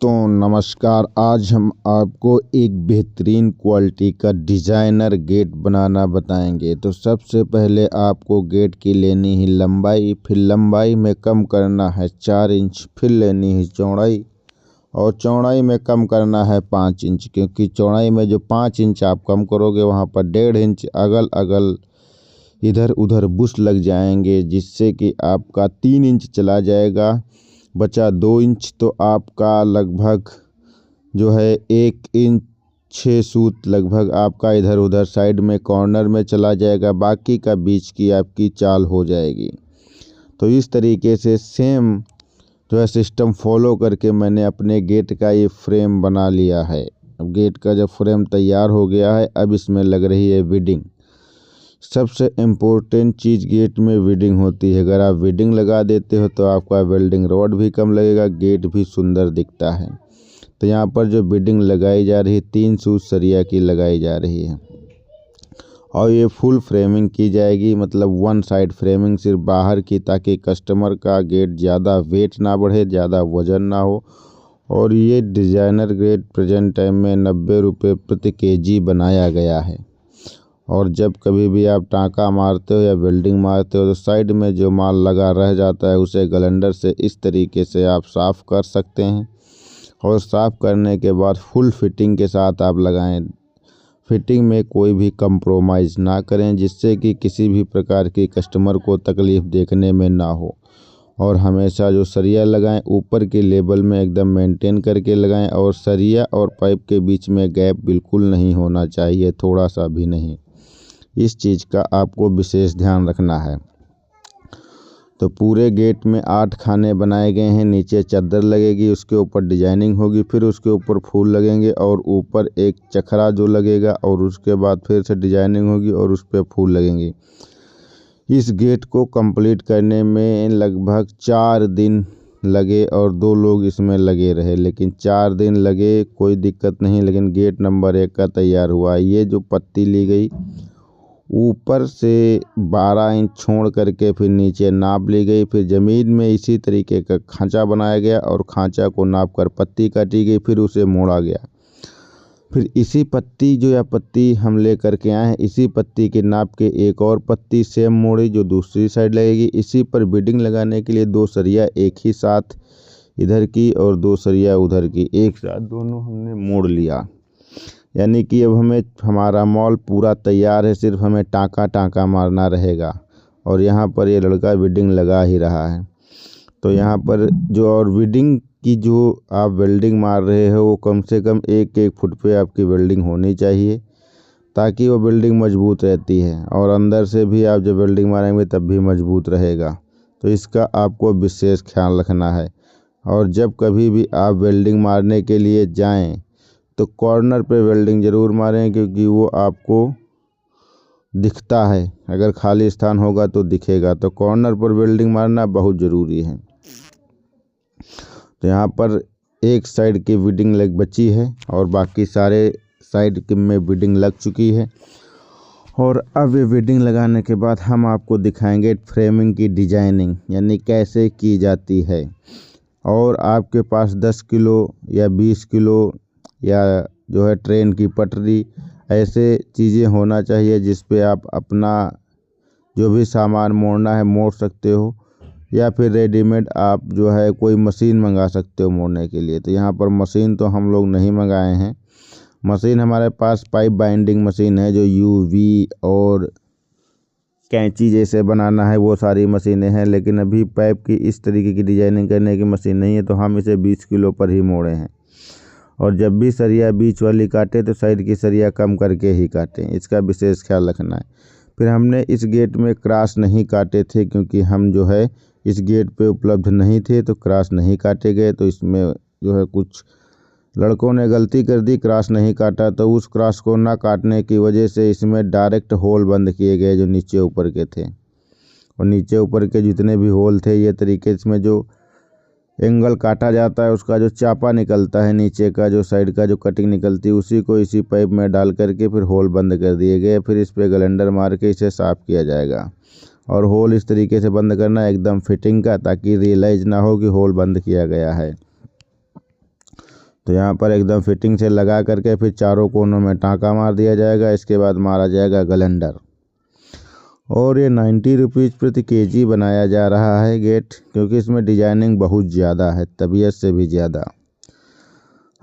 दोस्तों नमस्कार। आज हम आपको एक बेहतरीन क्वालिटी का डिज़ाइनर गेट बनाना बताएंगे। तो सबसे पहले आपको गेट की लेनी है लंबाई, फिर लंबाई में कम करना है 4 इंच, फिर लेनी है चौड़ाई और चौड़ाई में कम करना है 5 इंच, क्योंकि चौड़ाई में जो 5 इंच आप कम करोगे वहाँ पर 1.5 इंच अगल अगल इधर उधर बुश लग जाएंगे, जिससे कि आपका 3 इंच चला जाएगा, बचा 2 इंच। तो आपका लगभग जो है 1 इंच 6 सूत लगभग आपका इधर उधर साइड में कॉर्नर में चला जाएगा, बाकी का बीच की आपकी चाल हो जाएगी। तो इस तरीके से सेम जो है सिस्टम फॉलो करके मैंने अपने गेट का ये फ्रेम बना लिया है। अब गेट का जब फ्रेम तैयार हो गया है, अब इसमें लग रही है विडिंग। सबसे इम्पोर्टेंट चीज़ गेट में विडिंग होती है। अगर आप विडिंग लगा देते हो तो आपका वेल्डिंग रॉड भी कम लगेगा, गेट भी सुंदर दिखता है। तो यहाँ पर जो विडिंग लगाई जा रही है 3 सूत सरिया की लगाई जा रही है और ये फुल फ्रेमिंग की जाएगी, मतलब 1 साइड फ्रेमिंग सिर्फ बाहर की, ताकि कस्टमर का गेट ज़्यादा वेट ना बढ़े, ज़्यादा वजन ना हो। और ये डिज़ाइनर गेट प्रेजेंट टाइम में 90 रुपये प्रति केजी बनाया गया है। और जब कभी भी आप टाँका मारते हो या वेल्डिंग मारते हो तो साइड में जो माल लगा रह जाता है उसे ग्राइंडर से इस तरीके से आप साफ़ कर सकते हैं। और साफ़ करने के बाद फुल फिटिंग के साथ आप लगाएं। फिटिंग में कोई भी कंप्रोमाइज़ ना करें, जिससे कि किसी भी प्रकार की कस्टमर को तकलीफ़ देखने में ना हो। और हमेशा जो सरिया लगाएं ऊपर के लेवल में एकदम मेंटेन करके लगाएं, और सरिया और पाइप के बीच में गैप बिल्कुल नहीं होना चाहिए, थोड़ा सा भी नहीं। इस चीज़ का आपको विशेष ध्यान रखना है। तो पूरे गेट में 8 खाने बनाए गए हैं। नीचे चादर लगेगी, उसके ऊपर डिजाइनिंग होगी, फिर उसके ऊपर फूल लगेंगे और ऊपर एक चखरा जो लगेगा, और उसके बाद फिर से डिजाइनिंग होगी और उस पर फूल लगेंगे। इस गेट को कंप्लीट करने में लगभग 4 दिन लगे और 2 लोग इसमें लगे रहे, लेकिन 4 दिन लगे कोई दिक्कत नहीं, लेकिन गेट नंबर 1 का तैयार हुआ। ये जो पत्ती ली गई ऊपर से 12 इंच छोड़ करके फिर नीचे नाप ली गई, फिर ज़मीन में इसी तरीके का खांचा बनाया गया और खांचा को नाप कर पत्ती काटी गई, फिर उसे मोड़ा गया। फिर इसी पत्ती जो या पत्ती हम ले करके आए हैं, इसी पत्ती के नाप के एक और पत्ती सेम मोड़ी जो दूसरी साइड लगेगी। इसी पर बिडिंग लगाने के लिए 2 सरिया एक ही साथ इधर की और 2 सरिया उधर की एक साथ दोनों हमने मोड़ लिया। यानी कि अब हमारा मॉल पूरा तैयार है, सिर्फ हमें टाँका मारना रहेगा। और यहाँ पर ये लड़का बिडिंग लगा ही रहा है। तो यहाँ पर जो और बिडिंग की जो आप वेल्डिंग मार रहे हो वो कम से कम 1-1 फुट पे आपकी वेल्डिंग होनी चाहिए, ताकि वो बिल्डिंग मजबूत रहती है। और अंदर से भी आप जब वेल्डिंग मारेंगे तब भी मजबूत रहेगा। तो इसका आपको विशेष ख्याल रखना है। और जब कभी भी आप वेल्डिंग मारने के लिए जाएं तो कॉर्नर पे वेल्डिंग ज़रूर मारें, क्योंकि वो आपको दिखता है। अगर खाली स्थान होगा तो दिखेगा, तो कॉर्नर पर वेल्डिंग मारना बहुत ज़रूरी है। तो यहाँ पर एक साइड की बिडिंग लग बची है और बाकी सारे साइड में बिडिंग लग चुकी है। और अब ये बिडिंग लगाने के बाद हम आपको दिखाएंगे फ्रेमिंग की डिजाइनिंग, यानी कैसे की जाती है। और आपके पास 10 किलो या 20 किलो या जो है ट्रेन की पटरी, ऐसे चीज़ें होना चाहिए जिस पे आप अपना जो भी सामान मोड़ना है मोड़ सकते हो, या फिर रेडीमेड आप जो है कोई मशीन मंगा सकते हो मोड़ने के लिए। तो यहाँ पर मशीन तो हम लोग नहीं मंगाए हैं। मशीन हमारे पास पाइप बाइंडिंग मशीन है, जो यूवी और कैंची जैसे बनाना है वो सारी मशीनें हैं, लेकिन अभी पाइप की इस तरीके की डिजाइनिंग करने की मशीन नहीं है, तो हम इसे 20 किलो पर ही मोड़े हैं। और जब भी सरिया बीच वाली काटे तो साइड की सरिया कम करके ही काटें, इसका विशेष ख्याल रखना है। फिर हमने इस गेट में क्रॉस नहीं काटे थे, क्योंकि हम जो है इस गेट पे उपलब्ध नहीं थे, तो क्रॉस नहीं काटे गए। तो इसमें जो है कुछ लड़कों ने गलती कर दी, क्रॉस नहीं काटा, तो उस क्रॉस को ना काटने की वजह से इसमें डायरेक्ट होल बंद किए गए जो नीचे ऊपर के थे। और नीचे ऊपर के जितने भी होल थे, ये तरीके इसमें जो एंगल काटा जाता है उसका जो चापा निकलता है नीचे का, जो साइड का जो कटिंग निकलती है, उसी को इसी पाइप में डाल करके फिर होल बंद कर दिए गए। फिर इस पे ग्राइंडर मार के इसे साफ़ किया जाएगा। और होल इस तरीके से बंद करना एकदम फिटिंग का, ताकि रियलाइज ना हो कि होल बंद किया गया है। तो यहाँ पर एकदम फिटिंग से लगा करके फिर चारों कोनों में टाँका मार दिया जाएगा। इसके बाद मारा जाएगा गलेंडर। और ये 90 रुपीज़ प्रति केजी बनाया जा रहा है गेट, क्योंकि इसमें डिजाइनिंग बहुत ज़्यादा है, तबीयत से भी ज़्यादा।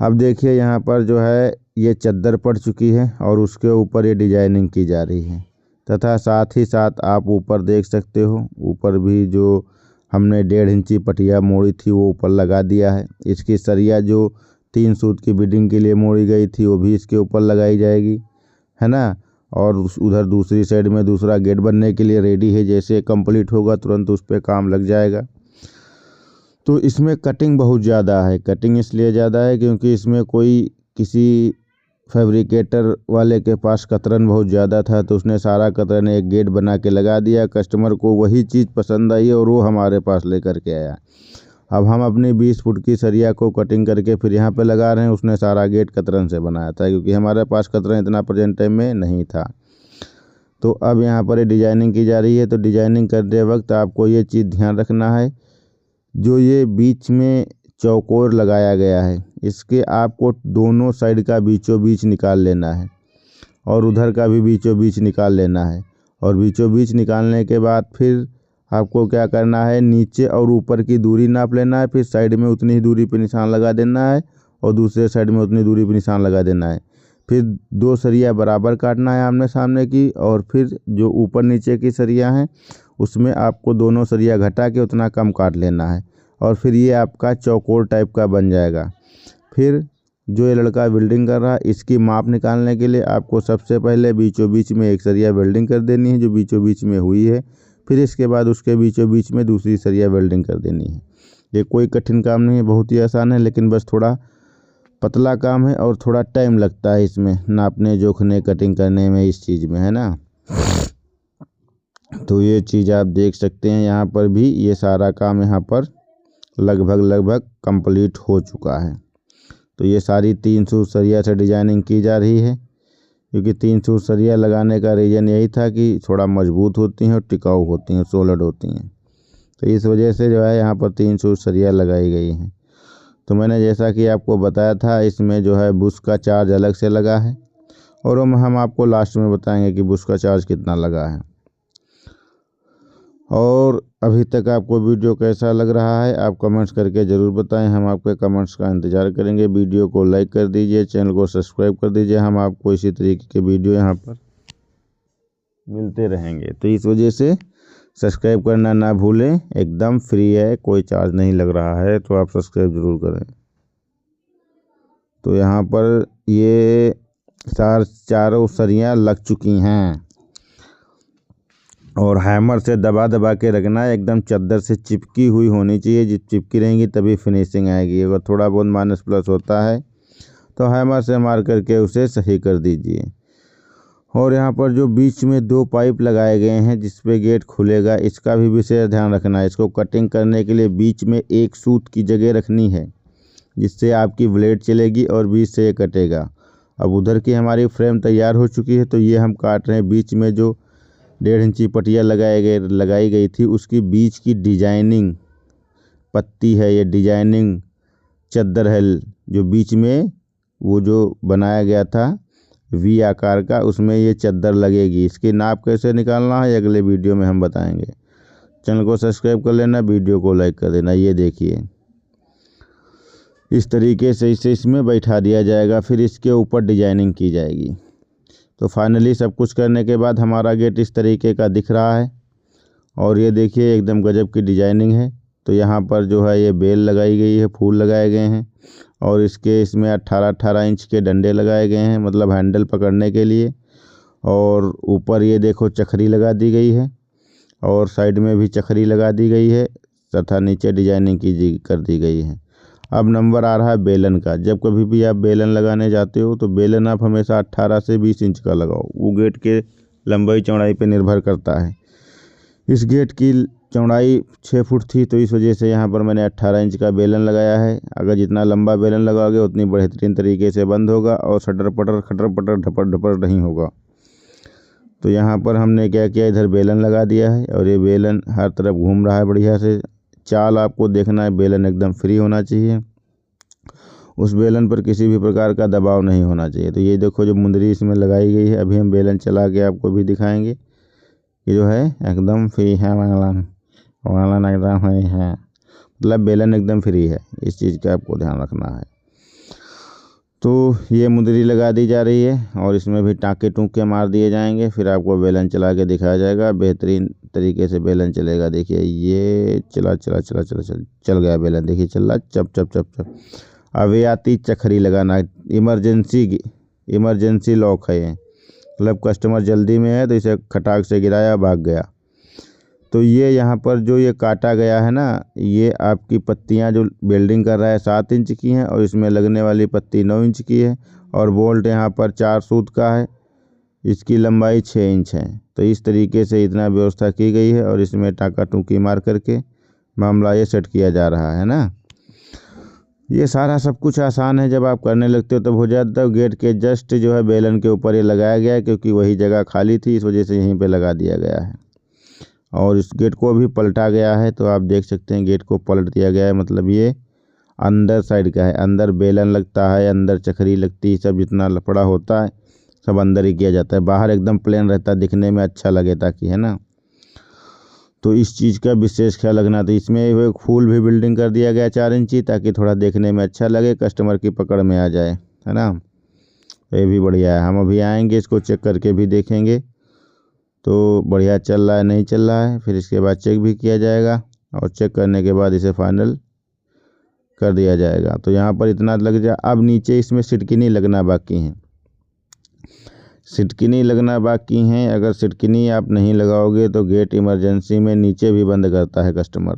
अब देखिए यहाँ पर जो है ये चद्दर पड़ चुकी है और उसके ऊपर ये डिजाइनिंग की जा रही है, तथा साथ ही साथ आप ऊपर देख सकते हो, ऊपर भी जो हमने 1.5 इंची पटिया मोड़ी थी वो ऊपर लगा दिया है। इसकी सरिया जो 3 सूत की बिडिंग के लिए मोड़ी गई थी वो भी इसके ऊपर लगाई जाएगी, है ना। और उधर दूसरी साइड में दूसरा गेट बनने के लिए रेडी है, जैसे कंप्लीट होगा तुरंत उस पर काम लग जाएगा। तो इसमें कटिंग बहुत ज़्यादा है। कटिंग इसलिए ज़्यादा है क्योंकि इसमें कोई किसी फैब्रिकेटर वाले के पास कतरन बहुत ज़्यादा था, तो उसने सारा कतरन एक गेट बना के लगा दिया। कस्टमर को वही चीज़ पसंद आई और वो हमारे पास लेकर के आया। अब हम अपनी 20 फुट की सरिया को कटिंग करके फिर यहाँ पे लगा रहे हैं। उसने सारा गेट कतरन से बनाया था, क्योंकि हमारे पास कतरन इतना प्रेजेंट टाइम में नहीं था। तो अब यहाँ पर ये डिजाइनिंग की जा रही है। तो डिजाइनिंग करते वक्त आपको ये चीज़ ध्यान रखना है, जो ये बीच में चौकोर लगाया गया है, इसके आपको दोनों साइड का बीचों बीच निकाल लेना है और उधर का भी बीचों बीच निकाल लेना है। और बीचों बीच निकालने के बाद फिर आपको क्या करना है, नीचे और ऊपर की दूरी नाप लेना है। फिर साइड में उतनी ही दूरी पे निशान लगा देना है और दूसरे साइड में उतनी दूरी पे निशान लगा देना है। फिर 2 सरिया बराबर काटना है आमने सामने की, और फिर जो ऊपर नीचे की सरिया हैं उसमें आपको दोनों सरिया घटा के उतना कम काट लेना है। और फिर ये आपका चौकोर टाइप का बन जाएगा। फिर जो ये लड़का वेल्डिंग कर रहा है, इसकी माप निकालने के लिए आपको सबसे पहले बीचों बीच में एक सरिया वेल्डिंग कर देनी है, जो बीचों बीच में हुई है। फिर इसके बाद उसके बीचों बीच में दूसरी सरिया वेल्डिंग कर देनी है। ये कोई कठिन काम नहीं है, बहुत ही आसान है, लेकिन बस थोड़ा पतला काम है और थोड़ा टाइम लगता है इसमें नापने जोखने कटिंग करने में, इस चीज़ में, है ना। तो ये चीज़ आप देख सकते हैं, यहाँ पर भी ये सारा काम यहाँ पर लगभग कंप्लीट हो चुका है। तो ये सारी 3 सूत सरिया से डिजाइनिंग की जा रही है, क्योंकि 3 सूत सरिया लगाने का रीज़न यही था कि थोड़ा मजबूत होती हैं और टिकाऊ होती हैं, सॉलिड होती हैं। तो इस वजह से जो है यहाँ पर 3 सूत सरिया लगाई गई हैं। तो मैंने जैसा कि आपको बताया था, इसमें जो है बुश का चार्ज अलग से लगा है, और हम आपको लास्ट में बताएंगे कि बुश का चार्ज कितना लगा है। और अभी तक आपको वीडियो कैसा लग रहा है आप कमेंट्स करके ज़रूर बताएं, हम आपके कमेंट्स का इंतज़ार करेंगे। वीडियो को लाइक कर दीजिए, चैनल को सब्सक्राइब कर दीजिए, हम आपको इसी तरीके के वीडियो यहाँ पर मिलते रहेंगे। तो इस वजह से सब्सक्राइब करना ना भूलें, एकदम फ्री है, कोई चार्ज नहीं लग रहा है, तो आप सब्सक्राइब ज़रूर करें। तो यहाँ पर ये चारों सरियाँ लग चुकी हैं और हैमर से दबा दबा के रखना है, एकदम चद्दर से चिपकी हुई होनी चाहिए। जिस चिपकी रहेंगी तभी फिनिशिंग आएगी। अगर थोड़ा बहुत माइनस प्लस होता है तो हैमर से मार करके उसे सही कर दीजिए। और यहाँ पर जो बीच में 2 पाइप लगाए गए हैं जिस पे गेट खुलेगा, इसका भी विशेष ध्यान रखना है। इसको कटिंग करने के लिए बीच में एक सूत की जगह रखनी है, जिससे आपकी ब्लेड चलेगी और बीच से ये कटेगा। अब उधर की हमारी फ्रेम तैयार हो चुकी है, तो ये हम काट रहे हैं बीच में जो 1.5 इंची पटिया लगाई गई थी, उसकी बीच की डिजाइनिंग पत्ती है, ये डिजाइनिंग चद्दर है, जो बीच में वो जो बनाया गया था वी आकार का, उसमें ये चद्दर लगेगी। इसकी नाप कैसे निकालना है अगले वीडियो में हम बताएंगे। चैनल को सब्सक्राइब कर लेना, वीडियो को लाइक कर देना। ये देखिए इस तरीके से इसे इसमें बैठा दिया जाएगा, फिर इसके ऊपर डिजाइनिंग की जाएगी। तो फाइनली सब कुछ करने के बाद हमारा गेट इस तरीके का दिख रहा है। और ये देखिए एकदम गजब की डिजाइनिंग है। तो यहाँ पर जो है ये बेल लगाई गई है, फूल लगाए गए हैं, और इसमें 18-18 इंच के डंडे लगाए गए हैं, मतलब हैंडल पकड़ने के लिए। और ऊपर ये देखो चखरी लगा दी गई है, और साइड में भी चखरी लगा दी गई है, तथा नीचे डिजाइनिंग कर दी गई है। अब नंबर आ रहा है बेलन का। जब कभी भी आप बेलन लगाने जाते हो तो बेलन आप हमेशा 18 से 20 इंच का लगाओ, वो गेट के लंबाई चौड़ाई पे निर्भर करता है। इस गेट की चौड़ाई 6 फुट थी, तो इस वजह से यहाँ पर मैंने 18 इंच का बेलन लगाया है। अगर जितना लंबा बेलन लगाओगे उतनी बेहतरीन तरीके से बंद होगा और सटर पटर खटर पटर ढपर ढपर नहीं होगा। तो यहाँ पर हमने क्या किया, इधर बेलन लगा दिया है, और ये बेलन हर तरफ घूम रहा है बढ़िया से। चाल आपको देखना है, बेलन एकदम फ्री होना चाहिए। उस बेलन पर किसी भी प्रकार का दबाव नहीं होना चाहिए। तो ये देखो जो मुंदरी इसमें लगाई गई है, अभी हम बेलन चला के आपको भी दिखाएंगे। ये जो है एकदम फ्री है, बेलन एकदम फ्री है, मतलब बेलन एकदम फ्री है। इस चीज़ का आपको ध्यान रखना है। तो ये मुंदरी लगा दी जा रही है और इसमें भी टाँके टूँके मार दिए जाएंगे। फिर आपको बेलन चला के दिखाया जाएगा, बेहतरीन तरीके से बेलन चलेगा। देखिए ये चल गया बेलन, देखिए चल रहा चप चप चप चप। अब ये आती चखरी लगाना, इमरजेंसी लॉक है ये, मतलब कस्टमर जल्दी में है तो इसे खटाक से गिराया, भाग गया। तो ये यहाँ पर जो ये काटा गया है ना, ये आपकी पत्तियाँ जो वेल्डिंग कर रहा है 7 इंच की हैं और इसमें लगने वाली पत्ती 9 इंच की है और बोल्ट यहाँ पर 4 सूत का है, इसकी लंबाई 6 इंच है। तो इस तरीके से इतना व्यवस्था की गई है और इसमें टाँका टूँकी मार करके मामला ये सेट किया जा रहा है ना। ये सारा सब कुछ आसान है, जब आप करने लगते हो तब हो जाता है। गेट के जस्ट जो है बेलन के ऊपर ये लगाया गया है, क्योंकि वही जगह खाली थी, इस वजह से यहीं पे लगा दिया गया है। और इस गेट को भी पलटा गया है, तो आप देख सकते हैं गेट को पलट दिया गया है, मतलब ये अंदर साइड का है। अंदर बेलन लगता है, अंदर चखरी लगती है, सब जितना लफड़ा होता है सब अंदर ही किया जाता है। बाहर एकदम प्लेन रहता है, दिखने में अच्छा लगे ताकि, है ना। तो इस चीज़ का विशेष ख्याल रखना। तो इसमें एक फूल भी बिल्डिंग कर दिया गया 4 इंची, ताकि थोड़ा देखने में अच्छा लगे, कस्टमर की पकड़ में आ जाए, है ना। तो ये भी बढ़िया है। हम अभी आएंगे, इसको चेक करके भी देखेंगे तो बढ़िया चल रहा है नहीं चल रहा है। फिर इसके बाद चेक भी किया जाएगा और चेक करने के बाद इसे फाइनल कर दिया जाएगा। तो यहाँ पर इतना लग जाए। अब नीचे इसमें सिटकिनी लगना बाकी है, सिटकिनी लगना बाकी हैं। अगर सिटकिनी आप नहीं लगाओगे तो गेट इमरजेंसी में नीचे भी बंद करता है कस्टमर,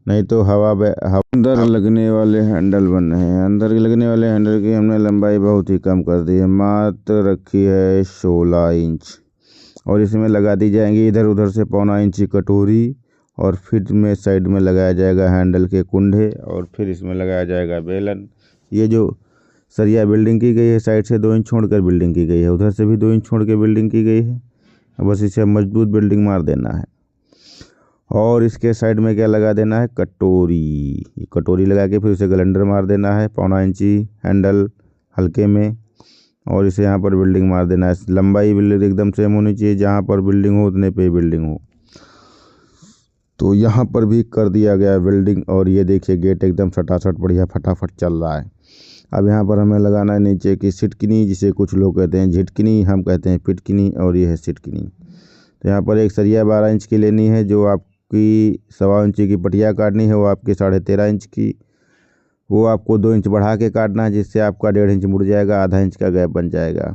नहीं तो हवा अंदर लगने वाले हैंडल बन रहे हैं। अंदर लगने वाले हैंडल की हमने लंबाई बहुत ही कम कर दी है, मात्र रखी है 16 इंच। और इसमें लगा दी जाएंगी इधर उधर से 1.25 इंच की कटोरी, और फिर में साइड में लगाया जाएगा हैंडल के कुंडे, और फिर इसमें लगाया जाएगा बेलन। ये जो सरिया बिल्डिंग की गई है, साइड से 2 इंच छोड़कर बिल्डिंग की गई है, उधर से भी 2 इंच छोड़ के बिल्डिंग की गई है। बस इसे मजबूत बिल्डिंग मार देना है। और इसके साइड में क्या लगा देना है, कटोरी। कटोरी लगा के फिर उसे ग्राइंडर मार देना है, 1.25 इंची हैंडल हल्के में, और इसे यहाँ पर बिल्डिंग मार देना है। लंबाई बिल्डिंग एकदम सेम होनी चाहिए, जहाँ पर बिल्डिंग हो उतने पे बिल्डिंग हो। तो यहाँ पर भी कर दिया गया बिल्डिंग। और ये देखिए गेट एकदम सटासट बढ़िया फटाफट चल रहा है। अब यहाँ पर हमें लगाना है नीचे की सिटकिनी, जिसे कुछ लोग कहते हैं झिटकिनी, हम कहते हैं पिटकिनी, और ये है सिटकिनी। तो यहाँ पर एक सरिया 12 इंच की लेनी है, जो आपकी 1.25 इंच की पटिया काटनी है, वो आपकी 13.5 इंच की, वो आपको 2 इंच बढ़ा के काटना है, जिससे आपका 1.5 इंच मुड़ जाएगा, आधा इंच का गैप बन जाएगा।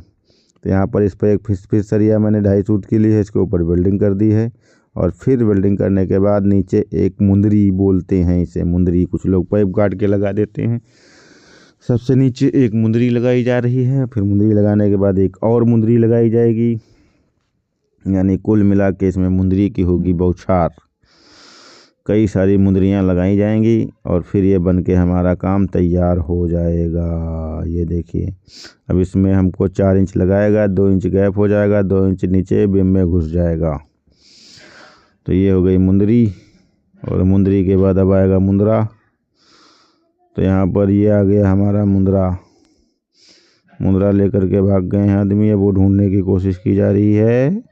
तो यहाँ पर इस पर एक फिर सरिया मैंने 2.5 सूत की ली है, इसके ऊपर वेल्डिंग कर दी है। और फिर वेल्डिंग करने के बाद नीचे एक मुंदरी बोलते हैं इसे, मुंदरी, कुछ लोग पाइप काट के लगा देते हैं। सबसे नीचे एक मुंदरी लगाई जा रही है, फिर मुंदरी लगाने के बाद एक और मुंदरी लगाई जाएगी, यानी कुल मिला के इसमें मुंदरी की होगी बौछार। कई सारी मुंदरियाँ लगाई जाएंगी और फिर ये बन के हमारा काम तैयार हो जाएगा। ये देखिए, अब इसमें हमको 4 इंच लगाएगा, 2 इंच गैप हो जाएगा, 2 इंच नीचे बीम में घुस जाएगा। तो ये हो गई मुंदरी, और मुंदरी के बाद अब आएगा मुंदरा। तो यहाँ पर ये आ गया हमारा मुंदरा। मुंदरा लेकर के भाग गए हैं आदमी, अब वो ढूंढने की कोशिश की जा रही है,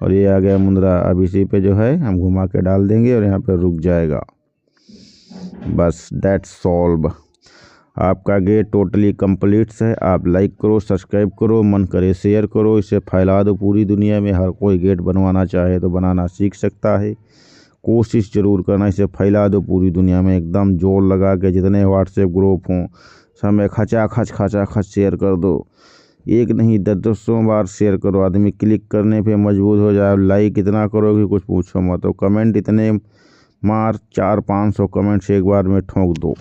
और ये आ गया मुंदरा। अब इसी पे जो है हम घुमा के डाल देंगे और यहाँ पे रुक जाएगा। बस दैट्स सॉल्व। आपका गेट टोटली कंप्लीट है। आप लाइक करो, सब्सक्राइब करो, मन करे शेयर करो, इसे फैला दो पूरी दुनिया में। हर कोई गेट बनवाना चाहे तो बनाना सीख सकता है। कोशिश ज़रूर करना, इसे फैला दो पूरी दुनिया में, एकदम जोर लगा के। जितने व्हाट्सएप ग्रुप हों सब में खचा खच शेयर कर दो। एक नहीं 10-10 बार शेयर करो, आदमी क्लिक करने पे मजबूर हो जाए। लाइक इतना करो कि कुछ पूछो मत। तो कमेंट इतने मार 400-500 कमेंट्स एक बार में ठोक दो।